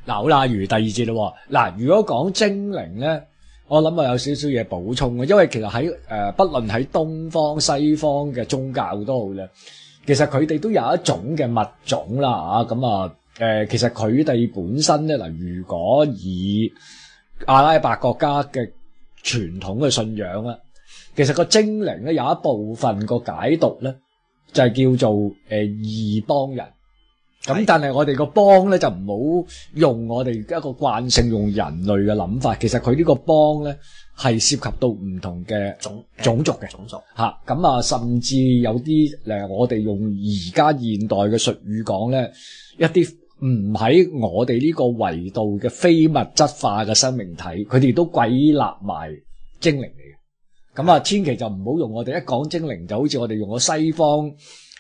嗱，好啦，如第二節咯。嗱，如果講精靈咧，我諗我有少少嘢補充嘅，因為其實喺不論喺東方西方嘅宗教都好咧，其實佢哋都有一種嘅物種啦咁啊其實佢哋本身咧嗱，如果以阿拉伯國家嘅傳統嘅信仰啊，其實個精靈咧有一部分個解讀咧就係叫做異邦人。咁但係我哋個邦咧就唔好用我哋一個慣性用人類嘅諗法，其實佢呢個邦咧係涉及到唔同嘅種族嘅種族吓，咁啊甚至有啲我哋用而家現代嘅術語講咧，一啲唔喺我哋呢個維度嘅非物質化嘅生命體，佢哋都歸納埋精靈嚟嘅。咁啊千祈就唔好用我哋一講精靈就好似我哋用咗西方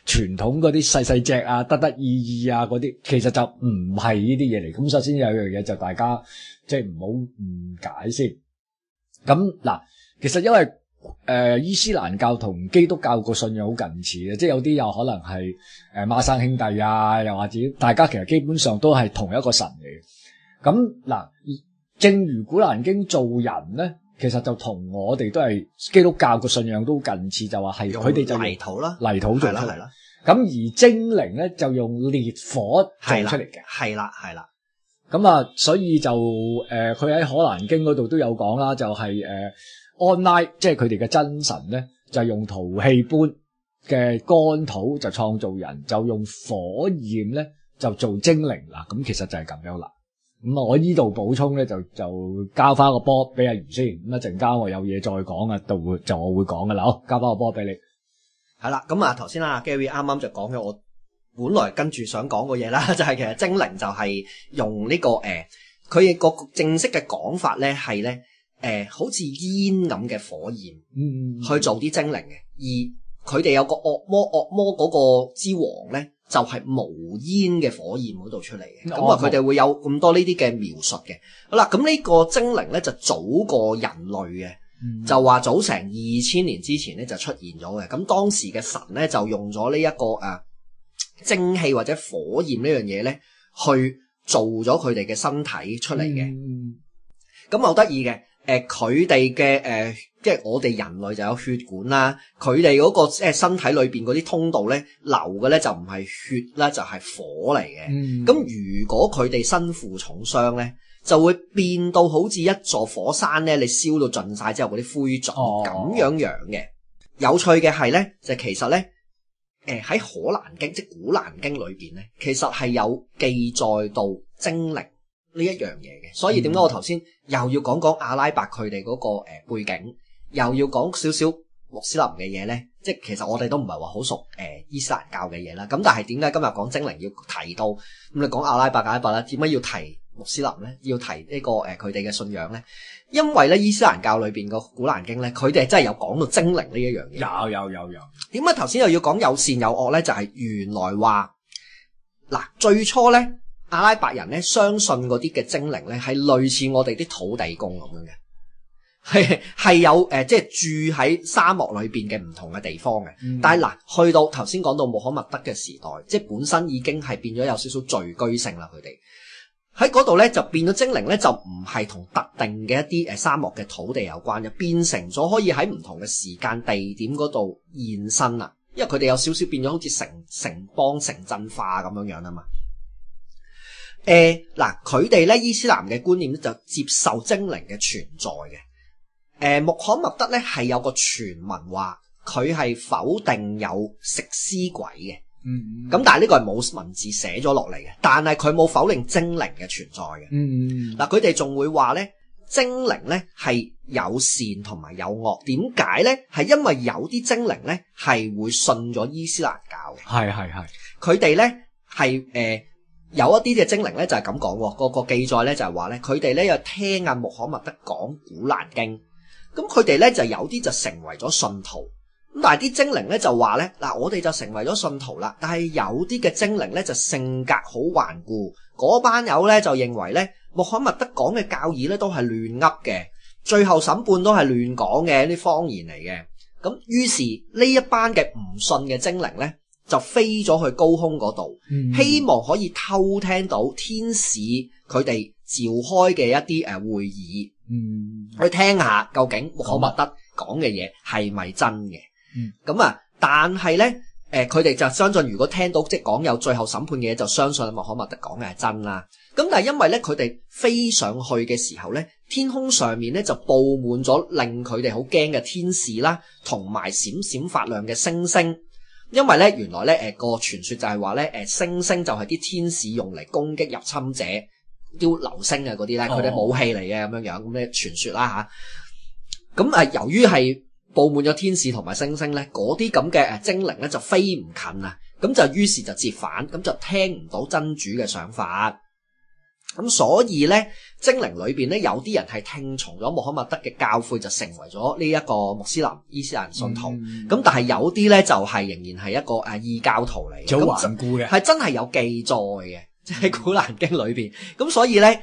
傳統嗰啲細細隻啊、得意義啊嗰啲，其實就唔係呢啲嘢嚟。咁首先有一樣嘢就大家即係唔好誤解先。咁嗱，其實因為伊斯蘭教同基督教個信仰好近似嘅，即係有啲有可能係孖生兄弟啊，又或者大家其實基本上都係同一個神嚟嘅。咁嗱，正如古蘭經做人咧，其實就同我哋都係基督教個信仰都近似，就話係佢哋就泥土啦，泥土做出嚟。咁而精靈咧就用烈火做出嚟嘅。係啦。咁啊，所以就佢喺可蘭經嗰度都有講啦，就係安拉，即係佢哋嘅真神咧，就係用陶器般嘅乾土就創造人，就用火焰咧就做精靈啦。咁其實就係咁樣啦。咁啊，我呢度補充咧就交翻個波俾阿余先。咁一陣間我有嘢再講啊，我會講噶啦。好，交翻個波俾你。係啦，咁啊頭先啦 Gary 啱啱就講咗我本來跟住想講個嘢啦，就係其實精靈就係用呢個佢個正式嘅講法咧係咧好似煙咁嘅火焰去做啲精靈嘅，而佢哋有個惡魔嗰個之王咧就係無煙嘅火焰嗰度出嚟嘅，咁啊佢哋會有咁多呢啲嘅描述嘅。好啦，咁呢個精靈咧就早過人類嘅。就話早成2000年之前咧就出現咗嘅，咁當時嘅神咧就用咗呢一個蒸汽或者火焰呢樣嘢咧去做咗佢哋嘅身體出嚟嘅，咁好得意嘅，佢哋嘅即係我哋人類就有血管啦，佢哋嗰個即係身體裏邊嗰啲通道咧流嘅咧就唔係血啦，就係火嚟嘅，咁如果佢哋身負重傷咧，就會變到好似一座火山咧，你燒到盡晒之後嗰啲灰燼咁樣嘅。有趣嘅係咧，就其實咧，喺可蘭經即古蘭經裏邊咧，其實係有記載到精靈呢一樣嘢嘅。所以點解我頭先又要講講阿拉伯佢哋嗰個背景，又要講少少穆斯林嘅嘢咧？即係其實我哋都唔係話好熟伊斯蘭教嘅嘢啦。咁但係點解今日講精靈要提到咁？你講阿拉伯啦，點解要提穆斯林咧，要提呢個佢哋嘅信仰咧？因為咧伊斯蘭教裏邊個古蘭經咧，佢哋真係有講到精靈呢一樣嘢。有。點解頭先又要講有善有惡咧？就係原來話嗱，最初咧阿拉伯人咧相信嗰啲嘅精靈咧係類似我哋啲土地公咁樣嘅，係有即係住喺沙漠裏邊嘅唔同嘅地方嘅。但係嗱，去到頭先講到穆罕默德嘅時代，即係本身已經係變咗有少少聚居性啦，佢哋。喺嗰度咧就變咗精靈咧，就唔係同特定嘅一啲沙漠嘅土地有關，就變成咗可以喺唔同嘅時間地點嗰度現身啦。因為佢哋有少少變咗好似城邦城鎮化咁樣啊嘛。嗱，佢哋咧伊斯蘭嘅觀念咧就接受精靈嘅存在嘅。穆罕默德咧係有個傳聞話佢係否定有食屍鬼嘅。咁但係呢個係冇文字寫咗落嚟嘅，但係佢冇否定精靈嘅存在嘅。嗱，佢哋仲會話咧，精靈咧係有善同埋有惡。點解咧？係因為有啲精靈咧係會信咗伊斯蘭教嘅。係。佢哋咧係有一啲嘅精靈咧就係咁講，個記載咧就係話咧，佢哋咧又聽阿穆罕默德講古蘭經，咁佢哋咧就有啲就成為咗信徒。咁但係啲精靈咧就話咧，嗱，我哋就成為咗信徒啦，但係有啲嘅精靈咧就性格好頑固，嗰班友咧就認為咧穆罕默德講嘅教義咧都係亂噏嘅，最後審判都係亂講嘅啲謊言嚟嘅。咁於是呢一班嘅唔信嘅精靈咧就飛咗去高空嗰度，希望可以偷聽到天使佢哋召開嘅一啲會議，去聽下究竟穆罕默德講嘅嘢係咪真嘅。咁啊，但係咧，佢哋就相信，如果聽到即係講有最後審判嘅嘢，就相信穆罕默德講嘅係真啦。咁但係因為咧，佢哋飛上去嘅時候咧，天空上面咧就佈滿咗令佢哋好驚嘅天使啦，同埋閃閃發亮嘅星星。因為咧，原來咧，個傳說就係話咧，星星就係啲天使用嚟攻擊入侵者，啲流星啊嗰啲咧，佢哋武器嚟嘅咁樣咁嘅傳說啦吓。咁由於係佈滿咗天使同埋星星咧，嗰啲咁嘅精靈咧就飛唔近啊，咁就於是就折返，咁就聽唔到真主嘅想法。咁所以咧，精靈裏邊咧有啲人係聽從咗穆罕默德嘅教誨，就成為咗呢一個穆斯林伊斯蘭信徒。咁但係有啲咧就係仍然係一個異教徒嚟嘅，好頑固嘅，係真係有記載嘅，即係古蘭經裏邊。咁所以咧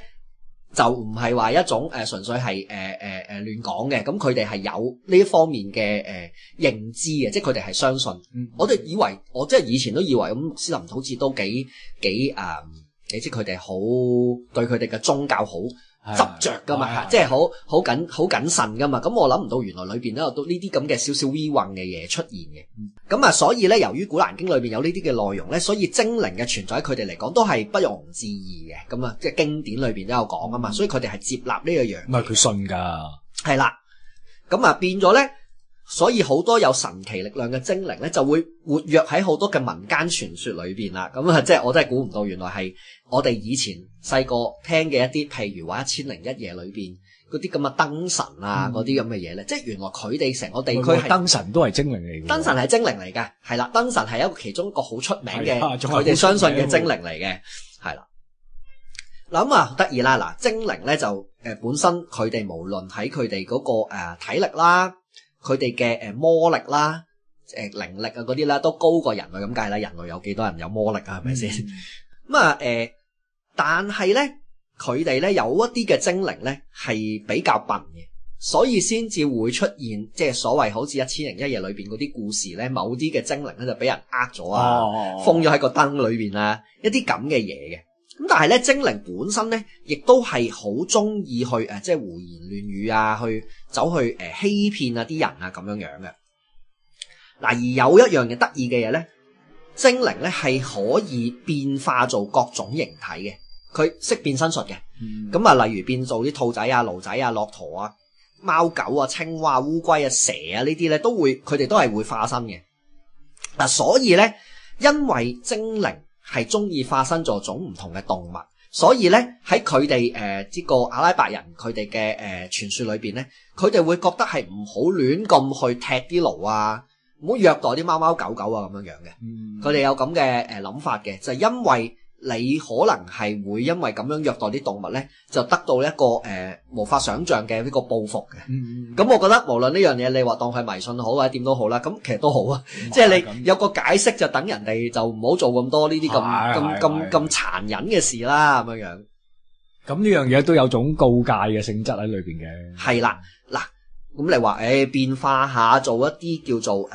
就唔係話一種純粹係亂講嘅。咁佢哋係有呢一方面嘅認知嘅，即係佢哋係相信。我哋以為我即係以前都以為咁穆斯林好似都幾你知佢哋好對佢哋嘅宗教好執着噶嘛，即係好謹慎噶嘛。咁我諗唔到原來裏邊都有呢啲咁嘅少少 V 混嘅嘢出現嘅。咁所以咧，由於古蘭經裏邊有呢啲嘅內容咧，所以精靈嘅存在佢哋嚟講都係不容置疑嘅。咁即係經典裏邊都有講啊嘛，所以佢哋係接納呢個樣。唔係佢信噶，係啦。咁變咗咧。所以好多有神奇力量嘅精靈咧，就會活躍喺好多嘅民間傳說裏邊啦。咁即係我真係估唔到，原來係我哋以前細個聽嘅一啲，譬如話《1001夜》裏邊嗰啲咁嘅燈神啊，嗰啲咁嘅嘢咧，即係原來佢哋成個地區係燈神都係精靈嚟嘅。燈神係精靈嚟嘅，係啦，燈神係一個其中一個好出名嘅，佢哋相信嘅精靈嚟嘅，係啦。嗱咁得意啦，嗱精靈咧就本身佢哋無論喺佢哋嗰個體力啦。佢哋嘅魔力啦、靈力嗰啲啦，都高過人類咁計啦。人類有幾多人有魔力啊？係咪先？咁但係咧，佢哋咧有一啲嘅精靈咧係比較笨嘅，所以先至會出現即係所謂好似1001夜裏邊嗰啲故事咧，某啲嘅精靈咧就俾人咗啊，封咗喺個燈裏邊啊，一啲咁嘅嘢嘅。咁但係咧，精靈本身咧，亦都係好中意去即係胡言亂語啊，去走去欺騙啊啲人啊咁樣樣嘅。嗱，而有一樣嘢得意嘅嘢咧，精靈咧係可以變化做各種形體嘅，佢識變身術嘅。咁例如變做啲兔仔啊、驢仔啊、駱駝啊、貓狗啊、青蛙、烏龜啊、蛇啊呢啲咧，佢哋都係會化身嘅。嗱，所以咧，因為精靈係中意化身做種唔同嘅動物，所以咧喺佢哋呢個阿拉伯人佢哋嘅傳說裏邊咧，佢哋會覺得係唔好亂咁去踢啲驢啊，唔好虐待啲貓貓狗狗啊咁樣樣嘅。佢哋有咁嘅諗法嘅，就係因為你可能係會因為咁樣虐待啲動物咧，就得到一個無法想像嘅呢個報復嘅。咁我覺得無論呢樣嘢，你話當佢迷信好或者點都好啦，咁其實都好啊。即係你有個解釋，就等人哋就唔好做咁多呢啲咁殘忍嘅事啦，咁樣樣。咁呢樣嘢都有種告誡嘅性質喺裏邊嘅。係啦，嗱，咁你話變化下做一啲叫做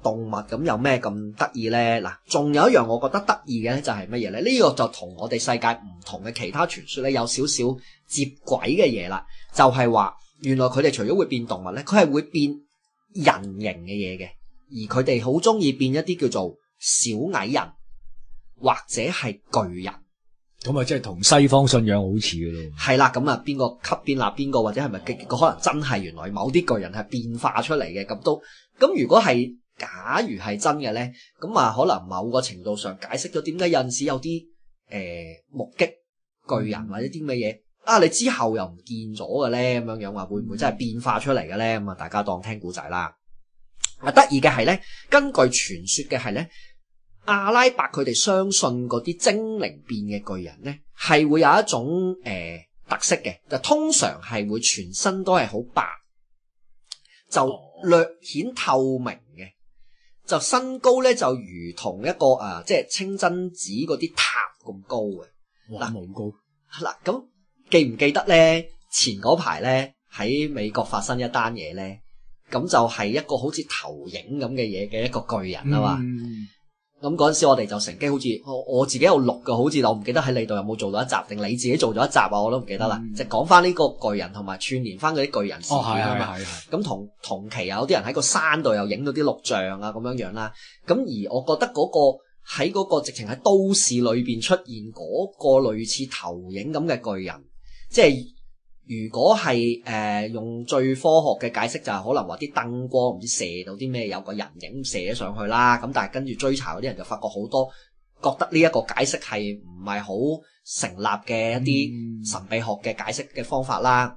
動物咁有咩咁得意咧？嗱，仲有一樣我覺得得意嘅咧，就係乜嘢咧？呢個就同我哋世界唔同嘅其他傳說咧有少少接軌嘅嘢啦。就係話原來佢哋除咗會變動物咧，佢係會變人形嘅嘢嘅，而佢哋好中意變一啲叫做小矮人或者係巨人。咁即係同西方信仰好似嘅咯。係啦，咁邊個吸邊立邊個，或者係咪結果可能真係原來某啲巨人係變化出嚟嘅？咁如果係假如係真嘅咧，咁可能某個程度上解釋咗點解有陣時有啲目擊巨人或者啲乜嘢你之後又唔見咗嘅咧，咁樣話會唔會真係變化出嚟嘅咧？咁大家當聽古仔啦。得意嘅係咧，根據傳說嘅係咧，阿拉伯佢哋相信嗰啲精靈變嘅巨人咧，係會有一種特色嘅，就通常係會全身都係好白，就略顯透明嘅。就身高咧就如同一個即係清真寺嗰啲塔咁高嘅。哇，冇高。嗱，咁記唔記得咧？前嗰排咧喺美國發生一單嘢咧，咁就係一個好似投影咁嘅嘢嘅一個巨人啊嘛。咁嗰陣時我哋就乘機好似我自己有錄嘅，好似我唔記得喺你度有冇做到一集，定你自己做咗一集啊？我都唔記得啦。即係講翻呢個巨人同埋串聯翻嗰啲巨人事件啊嘛。咁同期有啲人喺個山度又影到啲錄像啊咁樣啦。咁而我覺得嗰個喺嗰個直情喺都市裏邊出現嗰個類似投影咁嘅巨人，即係如果係用最科學嘅解釋就係可能話啲燈光唔知射到啲咩，有個人影射咗上去啦。咁但係跟住追查嗰啲人就發覺好多覺得呢一個解釋係唔係好成立嘅一啲神秘學嘅解釋嘅方法啦。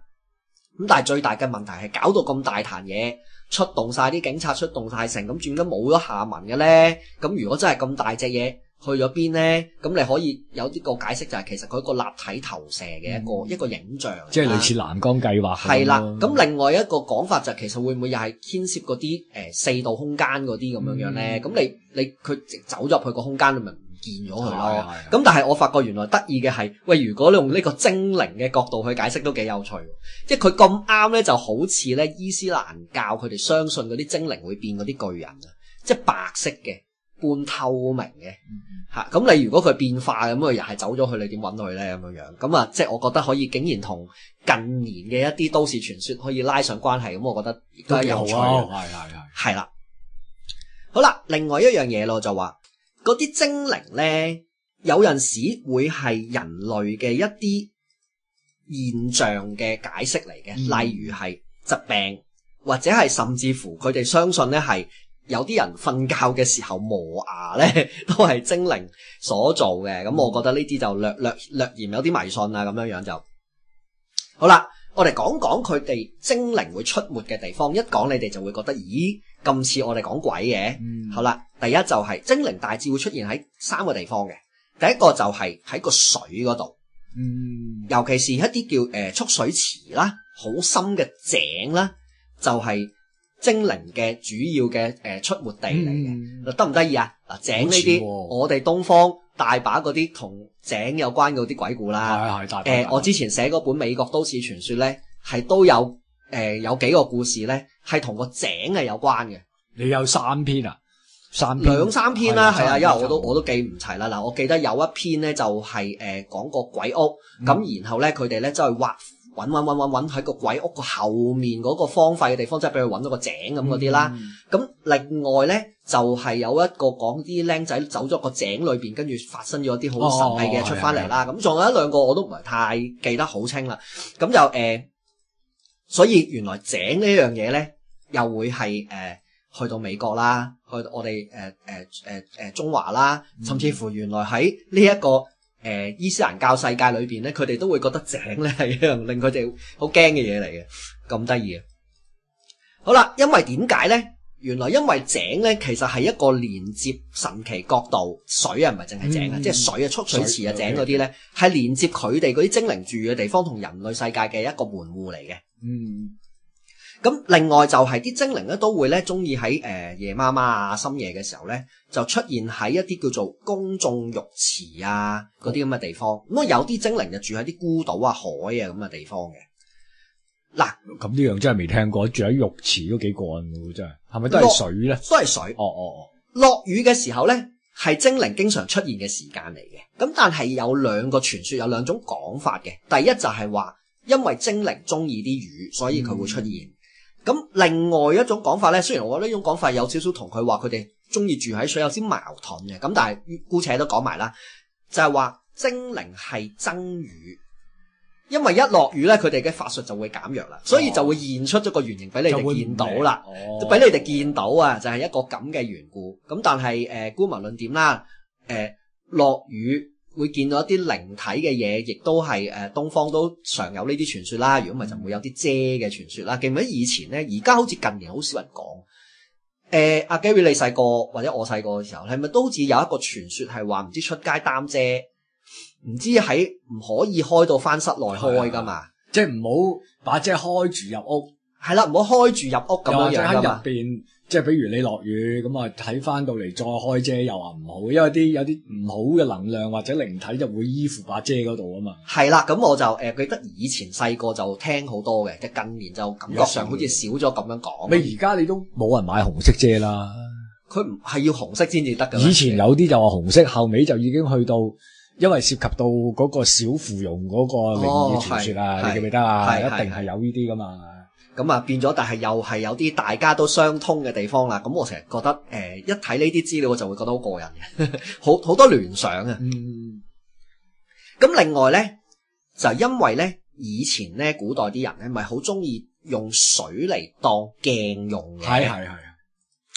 咁但係最大嘅問題係搞到咁大壇嘢，出動晒啲警察，出動晒成咁，轉緊冇咗下文嘅咧。咁如果真係咁大隻嘢去咗邊咧？咁你可以有啲個解釋就係其實佢一個立體投射嘅一個影像，即係類似藍光計劃。係啦，咁另外一個講法就其實會唔會又係牽涉嗰啲四度空間嗰啲咁樣咧？咁你佢走咗入去個空間，你咪唔見咗佢咯。咁但係我發覺原來得意嘅係，喂，如果你用呢個精靈嘅角度去解釋都幾有趣，即係佢咁啱咧，就好似咧伊斯蘭教佢哋相信嗰啲精靈會變嗰啲巨人啊，即係白色嘅、半透明嘅。吓，咁你如果佢變化咁，佢又係走咗去，你點揾佢咧？咁樣咁啊，即係我覺得可以竟然同近年嘅一啲都市傳說可以拉上關係，咁我覺得亦都係有趣。係啦。好啦，另外一樣嘢咯，就話嗰啲精靈咧，有陣時會係人類嘅一啲現象嘅解釋嚟嘅，例如係疾病，或者係甚至乎佢哋相信咧係。有啲人瞓覺嘅時候磨牙咧，都係精靈所做嘅。咁我覺得呢啲就略嫌有啲迷信啊，咁樣就好啦。我哋講講佢哋精靈會出沒嘅地方。一講你哋就會覺得，咦，咁似我哋講鬼嘅。好啦，第一就係精靈大致會出現喺3個地方嘅。第一個就係喺個水嗰度，尤其是一啲叫蓄水池啦，好深嘅井啦，就係精靈嘅主要嘅出沒地嚟嘅。得唔得意啊？嗱，井呢啲我哋東方大把嗰啲同井有關嗰啲鬼故啦。我之前寫嗰本美國都市傳說咧，係都有有幾個故事咧，係同個井係有關嘅。你有3篇啊？2、3篇啦，係啊，因為我都記唔齊啦。嗱，我記得有一篇咧就係講個鬼屋，咁然後咧佢哋咧就去揾喺個鬼屋個後面嗰個荒廢嘅地方，即係俾佢揾到個井咁嗰啲啦。咁另外咧就係有一個講啲僆仔走咗個井裏邊，跟住發生咗啲好神秘嘅嘢出翻嚟啦。咁仲有一兩個我都唔係太記得好清啦。咁就所以原來井呢樣嘢咧，又會係去到美國啦，去我哋中華啦，甚至乎原來喺呢一個伊斯蘭教世界裏邊咧，佢哋都會覺得井咧係一樣令佢哋好驚嘅嘢嚟嘅，咁得意嘅。好啦，因為點解咧？原來因為井咧其實係一個連接神奇角度，水啊唔係淨係井啊，即係水啊、蓄水池啊、井嗰啲咧，係連接佢哋嗰啲精靈住嘅地方同人類世界嘅一個門戶嚟嘅。咁另外就係啲精靈咧都會咧中意喺夜媽媽啊、深夜嘅時候咧就出現喺一啲叫做公眾浴池啊嗰啲咁嘅地方。咁有啲精靈就住喺啲孤島啊、海啊咁嘅地方嘅。嗱，咁呢樣真係未聽過，住喺浴池都幾過癮喎，真係。係咪都係水咧？都係水。落雨嘅時候咧係精靈經常出現嘅時間嚟嘅。咁但係有兩個傳說，有兩種講法嘅。第一就係話因為精靈中意啲雨，所以佢會出現。咁另外一種講法咧，雖然我覺得呢種講法有少少同佢話佢哋中意住喺水有啲矛盾嘅，咁但係姑且都講埋啦，就係話精靈係憎雨，因為一落雨咧，佢哋嘅法術就會減弱啦，所以就會現出咗個原型俾你哋見到啦，俾你哋見到啊，就係一個咁嘅緣故。咁但係姑勿論點啦，落雨會見到一啲靈體嘅嘢，亦都係東方都常有呢啲傳說啦。如果唔係就唔會有啲遮嘅傳說啦。記唔記得以前咧？而家好似近年好少人講。阿 Gary 你細個或者我細個嘅時候，係咪都好似有一個傳說係話唔知出街擔遮，唔知喺唔可以開到翻室內開噶嘛？即係唔好把遮開住入屋。係啦，唔好開住入屋咁樣樣噶嘛。入邊。即係比如你落雨咁啊，睇翻到嚟再開遮又話唔好，因為有啲唔好嘅能量或者靈體就會依附把遮嗰度啊嘛。係啦，咁我就記得以前細個就聽好多嘅，即係近年就感覺上好似少咗咁樣講。你而家你都冇人買紅色遮啦，佢唔係要紅色先至得㗎。以前有啲就話紅色，後尾就已經去到，因為涉及到嗰個小芙蓉嗰個靈異傳說啊，你記唔記得啊？一定係有呢啲噶嘛。咁啊變咗，但係又係有啲大家都相通嘅地方啦。咁我成日覺得一睇呢啲資料，我就會覺得好過癮嘅，好多聯想啊。咁另外咧，就因為咧以前咧古代啲人咧，咪好中意用水嚟當鏡用嘅。係。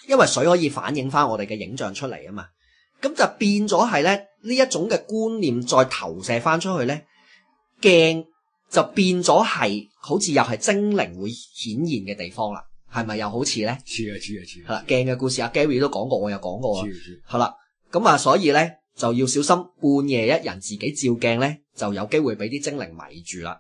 因為水可以反映翻我哋嘅影像出嚟啊嘛。咁就變咗係咧呢一種嘅觀念再投射翻出去咧，鏡就變咗係好似又係精靈會顯現嘅地方啦。係咪又好似咧？似。係啦，鏡嘅故事阿 Gary 都講過，我又講過啊。係啦，咁啊，所以咧就要小心，半夜一人自己照鏡咧，就有機會俾啲精靈迷住啦。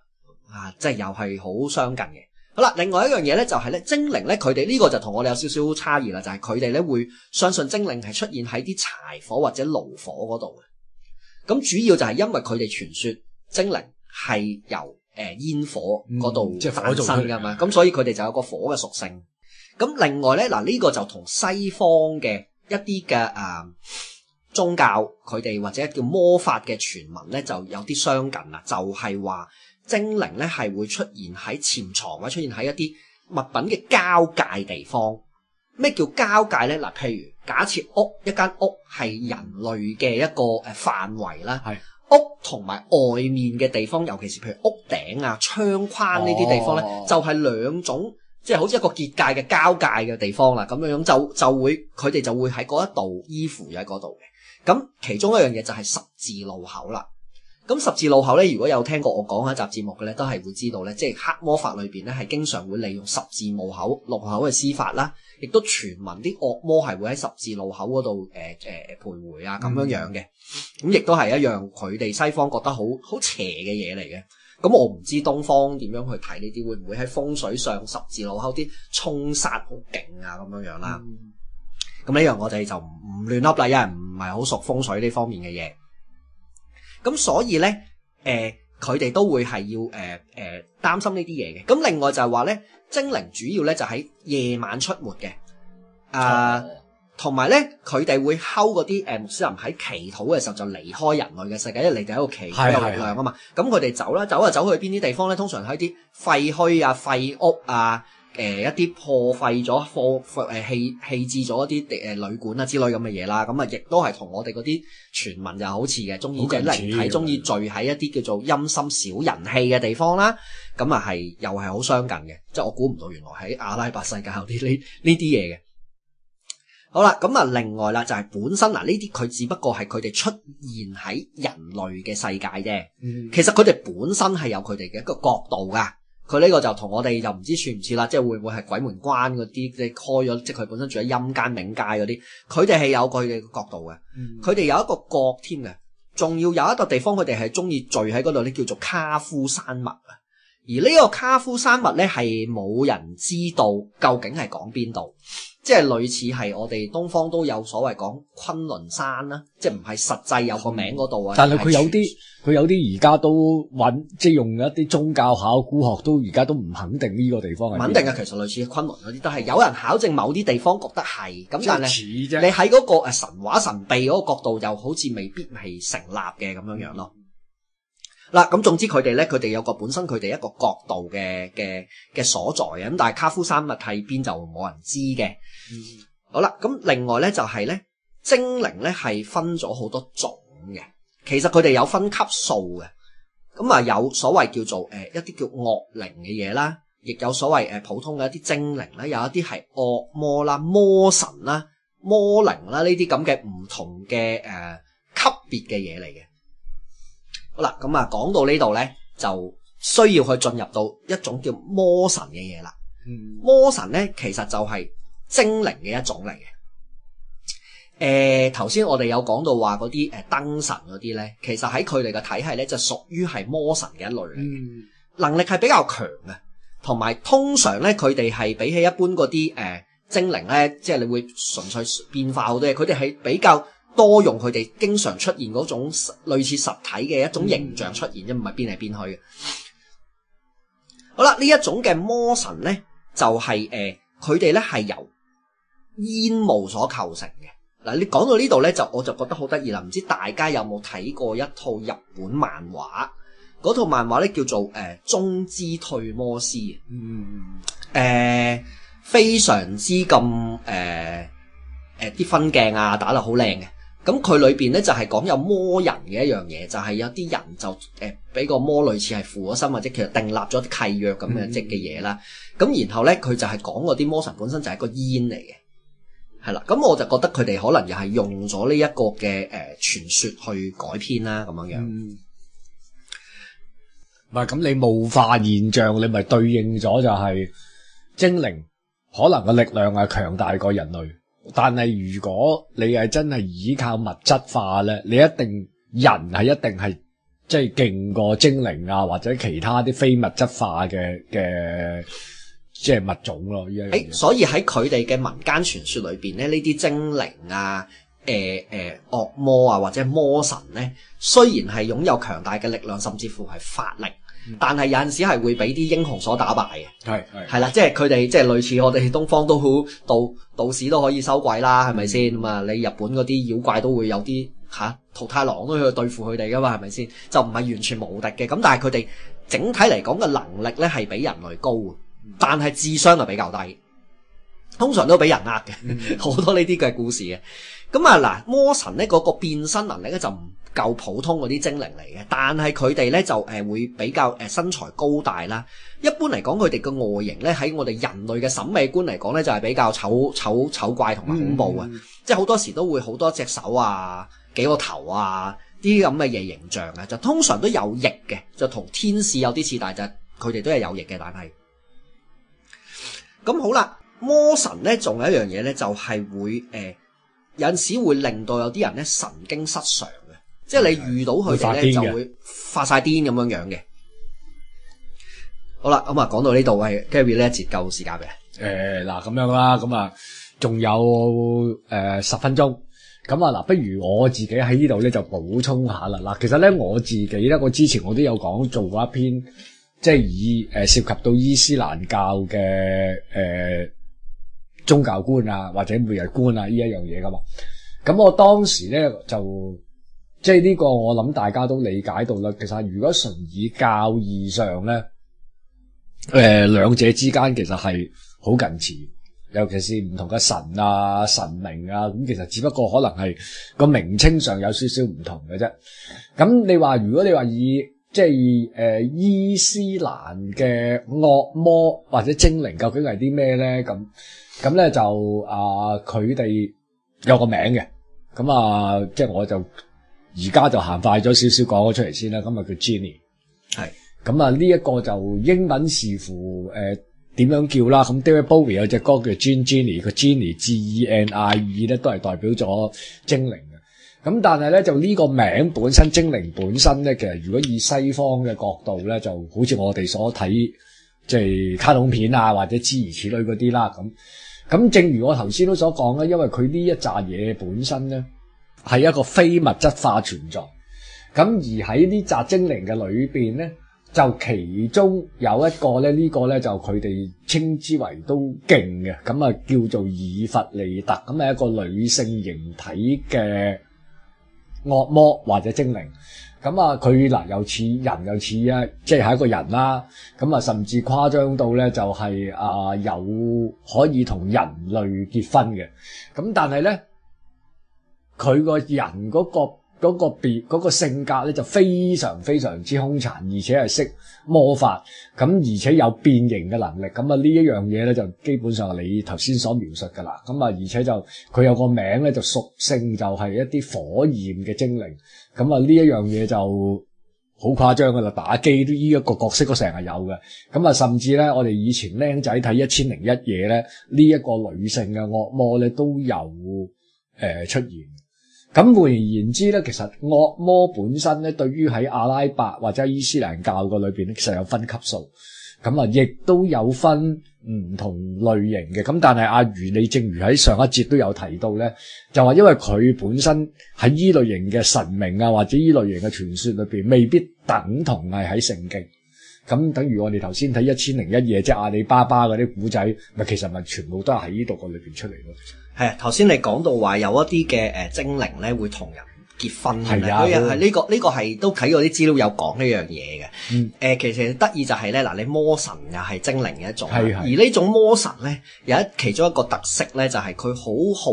啊，即係又係好相近嘅。好啦，另外一樣嘢咧就係咧，精靈咧佢哋呢個就同我哋有少少差異啦，就係佢哋咧會相信精靈係出現喺啲柴火或者爐火嗰度嘅。咁主要就係因為佢哋傳說精靈係由煙火嗰度誕生噶嘛，咁所以佢哋就有個火嘅屬性。咁另外咧嗱，呢個就同西方嘅一啲嘅宗教佢哋或者叫魔法嘅傳聞咧就有啲相近啦，就係話精靈咧係會出現喺潛藏或者出現喺一啲物品嘅交界地方。咩叫交界咧？嗱，譬如假設一間屋係人類嘅一個範圍啦，係屋同埋外面嘅地方，尤其是譬如屋頂啊、窗框呢啲地方咧，就係兩種即係好似一個結界嘅交界嘅地方啦。咁樣就會佢哋就會喺嗰一度依附喺嗰度嘅。咁其中一樣嘢就係十字路口啦。咁十字路口咧，如果有聽過我講一集節目嘅咧，都係會知道咧，即係黑魔法裏邊咧係經常會利用十字路口嘅施法啦，亦都傳聞啲惡魔係會喺十字路口嗰度徘徊啊咁樣嘅。咁亦都係一樣佢哋西方覺得好邪嘅嘢嚟嘅。咁我唔知東方點樣去睇呢啲，會唔會喺風水上十字路口啲衝殺好勁啊咁樣啦？咁呢樣我哋就唔亂噏啦，因為唔係好熟風水呢方面嘅嘢。咁所以咧，佢哋都會係要擔心呢啲嘢嘅。咁另外就係話咧，精靈主要咧就喺夜晚出沒嘅，同埋咧佢哋會睺嗰啲穆斯林喺祈禱嘅時候就離開人類嘅世界，因為你哋喺度祈禱有力量啊嘛。咁佢哋走去邊啲地方咧？通常喺啲廢墟啊、廢屋啊。一啲破廢咗、棄置咗一啲旅館啊之類咁嘅嘢啦，咁啊亦都係同我哋嗰啲傳聞就好似嘅，中意嘅靈體中意聚喺一啲叫做陰森少人氣嘅地方啦，咁啊係又係好相近嘅，即係我估唔到原來喺阿拉伯世界有啲呢啲嘢嘅。好啦，咁啊另外啦就係本身嗱呢啲佢只不過係佢哋出現喺人類嘅世界啫，其實佢哋本身係有佢哋嘅一個角度噶。佢呢個就同我哋就唔知似唔似啦，即係會唔會係鬼門關嗰啲，即係開咗，即係佢本身住喺陰間冥界嗰啲，佢哋係有佢哋嘅角度嘅，佢哋有一個角添嘅，仲要有一個地方佢哋係中意聚喺嗰度咧，叫做卡夫山脈啊。而呢個卡夫山脈咧係冇人知道究竟係講邊度，即係類似係我哋東方都有所謂講昆崙山啦，即係唔係實際有個名嗰度啊。但係佢有啲而家都揾，即係用一啲宗教考古學都而家都唔肯定呢個地方係。肯定啊，其實類似昆崙嗰啲都係有人考證某啲地方覺得係咁，但係你喺嗰個神話神秘嗰個角度又好似未必係成立嘅咁樣樣咯。嗱，咁總之佢哋咧，佢哋有個本身佢哋一個角度嘅所在嘅，咁但係卡夫山脈喺邊就冇人知嘅。好啦，咁另外咧就係咧，精靈咧係分咗好多種嘅，其實佢哋有分級數嘅，咁啊有所謂叫做一啲叫惡靈嘅嘢啦，亦有所謂普通嘅一啲精靈啦，有一啲係惡魔啦、魔神啦、魔靈啦呢啲咁嘅唔同嘅級別嘅嘢嚟嘅。好啦，咁啊，講到呢度咧，就需要去進入到一種叫魔神嘅嘢啦。魔神咧，其實就係精靈嘅一種嚟嘅。頭先我哋有講到話嗰啲燈神嗰啲咧，其實喺佢哋嘅體系咧，就屬於係魔神嘅一類嚟嘅，能力係比較強嘅，同埋通常咧，佢哋係比起一般嗰啲精靈咧，即係你會純粹變化好多嘢，佢哋係比較多用佢哋經常出現嗰種類似實體嘅一種形象出現，唔係變嚟變去嘅。好啦，呢一種嘅魔神咧，就係佢哋咧係由煙霧所構成嘅。嗱，你講到呢度咧，我就覺得好得意啦。唔知大家有冇睇過一套日本漫畫？嗰套漫畫咧叫做中之退魔師。非常之咁啲分鏡啊打得好靚嘅。咁佢裏邊咧就係講有魔人嘅一樣嘢，就係有啲人就俾個魔類似係附咗身，或者其實訂立咗啲契約咁嘅即嘅嘢啦。咁然後咧佢就係講嗰啲魔神本身就係一個煙嚟嘅。係啦，咁我就覺得佢哋可能又係用咗呢一個嘅傳說去改編啦，咁樣樣。唔係咁，你霧化現象，你咪對應咗就係精靈可能個力量係強大過人類，但係如果你係真係依靠物質化咧，你一定人係一定係即係勁過精靈啊，或者其他啲非物質化嘅。即係物種咯，依一樣嘢。所以喺佢哋嘅民間傳說裏邊咧，呢啲精靈啊、惡魔啊或者魔神咧，雖然係擁有強大嘅力量，甚至乎係法力，但係有陣時係會俾啲英雄所打敗嘅。係啦，即係佢哋即係類似我哋東方都好道士都可以收鬼啦，係咪先？咁啊，你日本嗰啲妖怪都會有啲桃太郎都去對付佢哋噶嘛，係咪先？就唔係完全無敵嘅。咁但係佢哋整體嚟講嘅能力咧係比人類高嘅。但係智商就比較低，通常都俾人呃嘅，好多呢啲嘅故事嘅。咁啊嗱，魔神咧嗰個變身能力咧就唔夠普通嗰啲精靈嚟嘅，但係佢哋咧就會比較身材高大啦。一般嚟講，佢哋嘅外形咧喺我哋人類嘅審美觀嚟講咧就係比較醜怪同埋恐怖啊！即係好多時都會好多隻手啊、幾個頭啊啲咁嘅嘢形象啊，就通常都有翼嘅，就同天使有啲似，但係佢哋都係有翼嘅，但係。咁好啦，魔神咧仲有一樣嘢咧，就係會有陣時會令到有啲人咧神經失常嘅，即係你遇到佢哋咧就會發晒癲咁樣樣嘅。好啦，咁啊講到呢度，係 Gary 呢一節夠時間嘅。嗱咁樣啦，咁啊仲有10分鐘，咁啊嗱，不如我自己喺呢度咧就補充下啦。嗱，其實咧我自己咧，我之前我都有講做過一篇。即係以涉及到伊斯蘭教嘅宗教觀啊，或者末日觀啊呢一樣嘢噶嘛。咁我當時咧就即係呢個我諗大家都理解到啦。其實如果純以教義上咧，兩者之間其實係好近似，尤其是唔同嘅神啊、神明啊，咁其實只不過可能係個名稱上有少少唔同嘅啫。咁你話如果你話以即係伊斯蘭嘅惡魔或者精靈究竟係啲咩咧？咁咧就佢哋有個名嘅，咁即係我就而家就行快咗少少講咗出嚟先啦。咁叫 Genie， 係咁呢一個就英文視乎點樣叫啦。咁 David Bowie 有隻歌叫 Genie， 個 Genie Genie 咧都係代表咗精靈。咁但係咧就呢個名本身精靈本身咧，其實如果以西方嘅角度咧，就好似我哋所睇即係卡通片啊或者諸如此類嗰啲啦。咁正如我頭先都所講咧，因為佢呢一紮嘢本身咧係一個非物質化存在，咁而喺呢紮精靈嘅裏邊咧，就其中有一個咧，呢個咧就佢哋稱之為都勁嘅，咁叫做以弗利特，咁係一個女性形體嘅惡魔或者精靈，咁佢嗱又似人又似即係一個人啦，咁甚至誇張到咧就係有可以同人類結婚嘅，咁但係咧佢個人嗰個性格咧就非常非常之兇殘，而且係識魔法，咁而且有變形嘅能力，咁呢一樣嘢咧就基本上係你頭先所描述噶啦，咁而且就佢有個名咧就屬性就係一啲火焰嘅精靈，咁呢一樣嘢就好誇張噶啦，打機呢一個角色都成日有嘅，咁甚至咧我哋以前僆仔睇1001夜咧呢一個女性嘅惡魔咧都有出現。咁換而言之咧，其實惡魔本身咧，對於喺阿拉伯或者伊斯蘭教嘅裏邊咧，其實有分級數，咁亦都有分唔同類型嘅。咁但係阿如你正如喺上一節都有提到咧，就話因為佢本身喺依類型嘅神明啊，或者依類型嘅傳說裏邊，未必等同係喺聖經。咁等於我哋頭先睇1001夜即係阿里巴巴嗰啲古仔，咪其實咪全部都係喺呢度個裏邊出嚟咯。係啊，頭先你講到話有一啲嘅精靈咧會同人結婚嘅，佢又係呢個係都睇過啲資料有講呢樣嘢嘅。其實得意就係咧，嗱，你魔神又係精靈嘅一種，而呢種魔神咧有其中一個特色咧就係佢好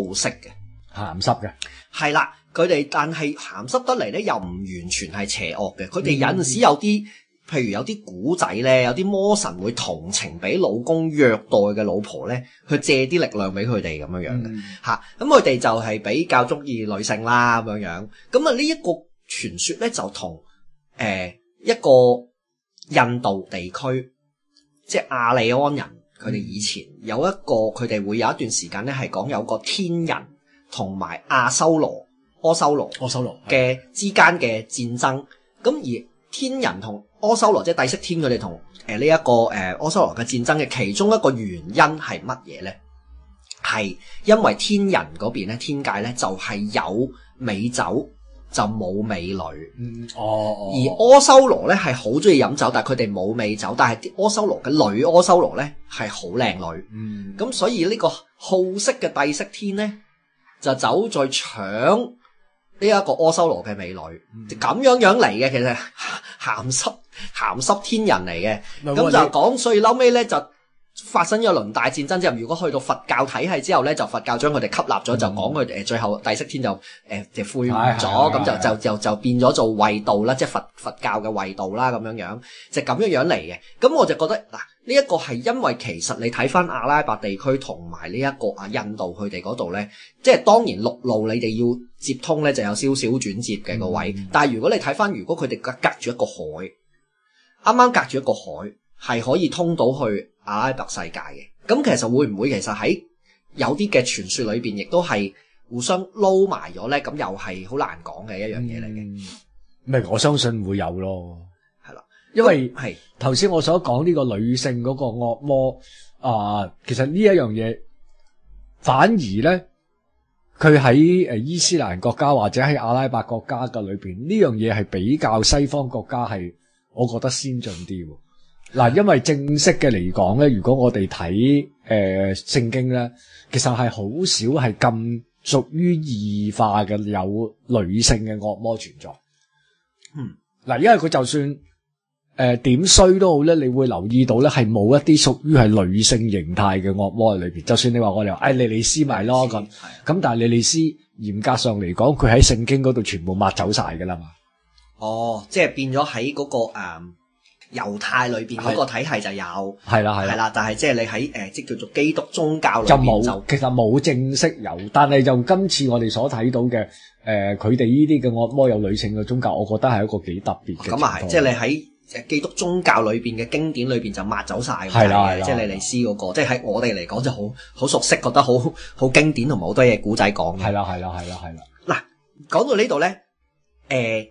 好色嘅，鹹濕嘅。係啦，佢哋但係鹹濕得嚟咧又唔完全係邪惡嘅，佢哋有陣時有啲。譬如有啲古仔咧，有啲魔神會同情俾老公虐待嘅老婆咧，去借啲力量俾佢哋咁樣樣嘅嚇。咁佢哋就係比較中意女性啦咁樣樣。咁啊呢一個傳說咧就同一個印度地區，即係亞利安人，佢哋以前有一個佢哋會有一段時間咧係講有個天人同埋阿修羅、阿修羅嘅之間嘅戰爭。咁而天人同阿修羅即係帝釋天，佢哋同呢一個阿修羅嘅戰爭嘅其中一個原因係乜嘢咧？係因為天人嗰邊咧，天界咧就係有美酒就冇美女。而阿修羅咧係好中意飲酒，但係佢哋冇美酒，但係阿修羅嘅女阿修羅咧係好靚女。咁所以呢個好色嘅帝釋天咧就走在搶呢一個阿修羅嘅美女，就咁樣嚟嘅，其實鹹濕天人嚟嘅，咁就講，所以後尾咧就發生咗輪大戰爭之後，如果去到佛教體系之後咧，就佛教將佢哋吸納咗，就講佢哋最後帝釋天就悔悟咗，咁就變咗做衛道啦，即係佛教嘅衛道啦，咁樣就咁樣嚟嘅。咁我就覺得嗱，呢一個係因為其實你睇翻阿拉伯地區同埋呢一個印度佢哋嗰度咧，即係當然陸路你哋要接通咧就有少少轉折嘅個位，但係如果你睇翻，如果佢哋隔住一個海，啱啱隔住一個海係可以通到去阿拉伯世界嘅，咁其實會唔會其實喺有啲嘅傳說裏邊，亦都係互相撈埋咗咧？咁又係好難講嘅一樣嘢嚟嘅。咪我相信會有咯，係啦，因為係頭先我所講呢個女性嗰個惡魔其實呢一樣嘢反而咧，佢喺伊斯蘭國家或者喺阿拉伯國家嘅裏邊，呢樣嘢係比較西方國家係。我覺得先進啲喎，嗱，因為正式嘅嚟講咧，如果我哋睇聖經咧，其實係好少係咁屬於異化嘅有女性嘅惡魔存在。嗱，因為佢就算點衰都好咧，你會留意到咧係冇一啲屬於係女性形態嘅惡魔喺裏邊。就算你話我哋話莉莉絲咪咯咁，但係莉莉絲嚴格上嚟講，佢喺聖經嗰度全部抹走晒㗎啦嘛。即係變咗喺嗰個猶太裏邊嗰個體系就有，係啦，但係即係你喺即叫做基督宗教裏邊就其實冇正式有，但係就今次我哋所睇到嘅佢哋呢啲嘅惡魔有女性嘅宗教，我覺得係一個幾特別嘅。咁啊係，即係你喺基督宗教裏邊嘅經典裏邊就抹走晒，係啦，即係莉莉絲嗰個，即係喺我哋嚟講就好熟悉，覺得好經典同埋好多嘢古仔講嘅。係啦。嗱，講到呢度咧。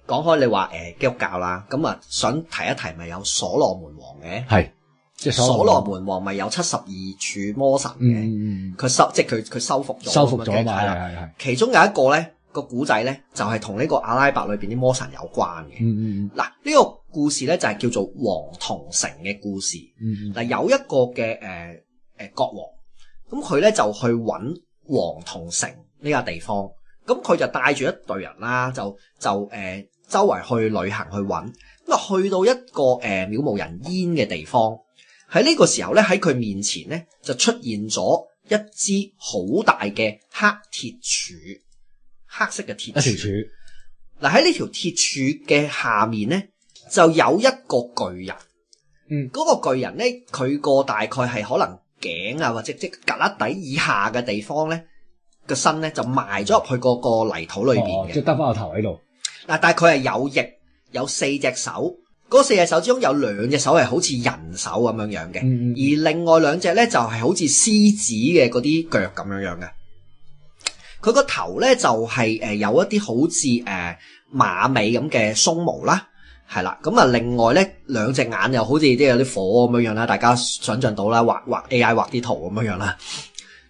講開你話基督教啦，咁啊想提一提咪有所羅門王嘅，係即係所羅門王咪有72柱魔神嘅，佢收復咗嘛，係其中有一個咧個古仔咧就係同呢個阿拉伯裏邊啲魔神有關嘅。嗱呢個故事咧就係叫做黃銅城嘅故事。嗱有一個嘅國王，咁佢咧就去揾黃銅城呢個地方。咁佢就帶住一隊人啦，就周圍去旅行去揾，咁啊去到一個渺無人煙嘅地方，喺呢個時候咧喺佢面前咧就出現咗一支好大嘅黑鐵柱，黑色嘅鐵柱。嗱喺呢條鐵柱嘅下面咧就有一個巨人，嗰個巨人咧佢個大概係可能頸啊或者即係胳肋底以下嘅地方咧。個身咧就埋咗入去嗰個泥土裏邊嘅，即係得翻個頭喺度。嗱，但係佢係有翼，有4隻手，嗰4隻手之中有2隻手係好似人手咁樣嘅，而另外2隻咧就係好似獅子嘅嗰啲腳咁樣嘅。佢個頭咧就係有一啲好似馬尾咁嘅鬆毛啦，係啦。咁啊，另外咧2隻眼又好似啲有啲火咁樣啦，大家想象到啦，畫 AI 畫啲圖咁樣啦。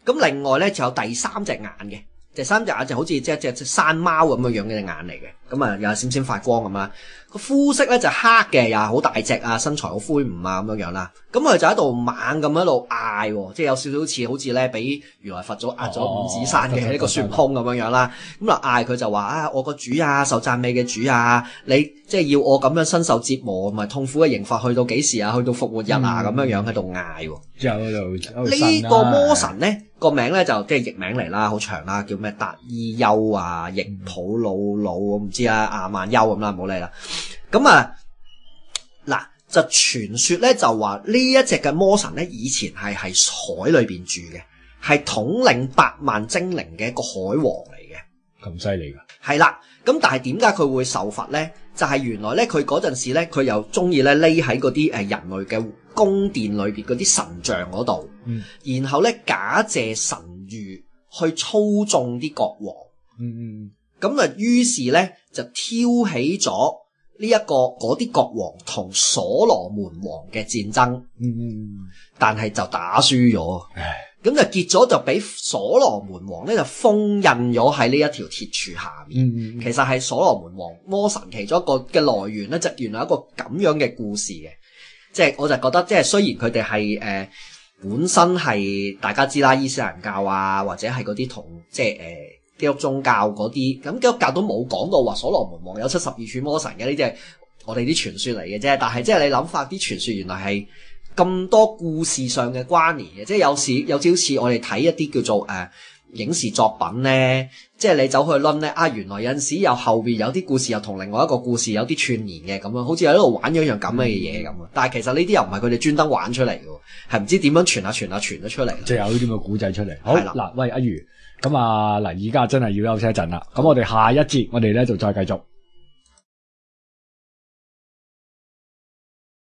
咁另外咧就有第3隻眼嘅，第三隻眼就好似即係隻山貓咁嘅樣嘅隻眼嚟嘅，咁啊又係閃閃發光咁啦。個膚色咧就黑嘅，又係好大隻啊，身材好魁梧啊咁樣啦。咁佢就喺度猛咁喺度嗌，即係有少少好似咧俾如來佛祖壓咗五指山嘅呢個孫悟空咁樣啦。咁啊嗌佢就話啊，我個主啊，受讚美嘅主啊，你即係要我咁樣身受折磨同埋痛苦嘅刑罰去到幾時啊？去到復活日啊咁樣喺度嗌。之後就呢個魔神咧個名咧就即係譯名嚟啦，好長啦，叫咩達伊丘啊、易普魯魯，我唔知啊，亞曼丘咁啦，唔好理啦。咁啊嗱，就傳說咧就話呢一隻嘅魔神咧以前係喺海裏邊住嘅，係統領百萬精靈嘅一個海王嚟嘅。咁犀利㗎？係啦，咁但係點解佢會受罰咧？就係原來咧佢嗰陣時咧佢又中意咧匿喺嗰啲人類嘅宮殿裏邊嗰啲神像嗰度，然後咧假借神諭去操縱啲國王，咁啊於是咧就挑起咗呢一個嗰啲國王同所羅門王嘅戰爭，但係就打輸咗，咁就結咗就俾所羅門王咧就封印咗喺呢一條鐵柱下面。其實係所羅門王魔神其中一個嘅來源咧，就原來一個咁樣嘅故事嘅。即係我就覺得，即係雖然佢哋係本身係大家知啦，伊斯蘭教啊，或者係嗰啲同即係基督宗教嗰啲，咁基督教都冇講到話所羅門王有72柱魔神嘅，呢啲係我哋啲傳說嚟嘅啫。但係即係你諗法，啲傳說原來係咁多故事上嘅關聯嘅，即係有少似我哋睇一啲叫做影視作品咧，即係你走去論咧啊，原來有陣時又後邊有啲故事又同另外一個故事有啲串聯嘅咁樣，好似喺度玩咗一樣咁嘅嘢咁啊！但係其實呢啲又唔係佢哋專登玩出嚟嘅，係唔知點樣傳咗出嚟，即係有呢啲咁嘅古仔出嚟。好嗱，喂阿如，咁啊嗱，而家真係要休息一陣啦。咁我哋下一節我哋咧就再繼續。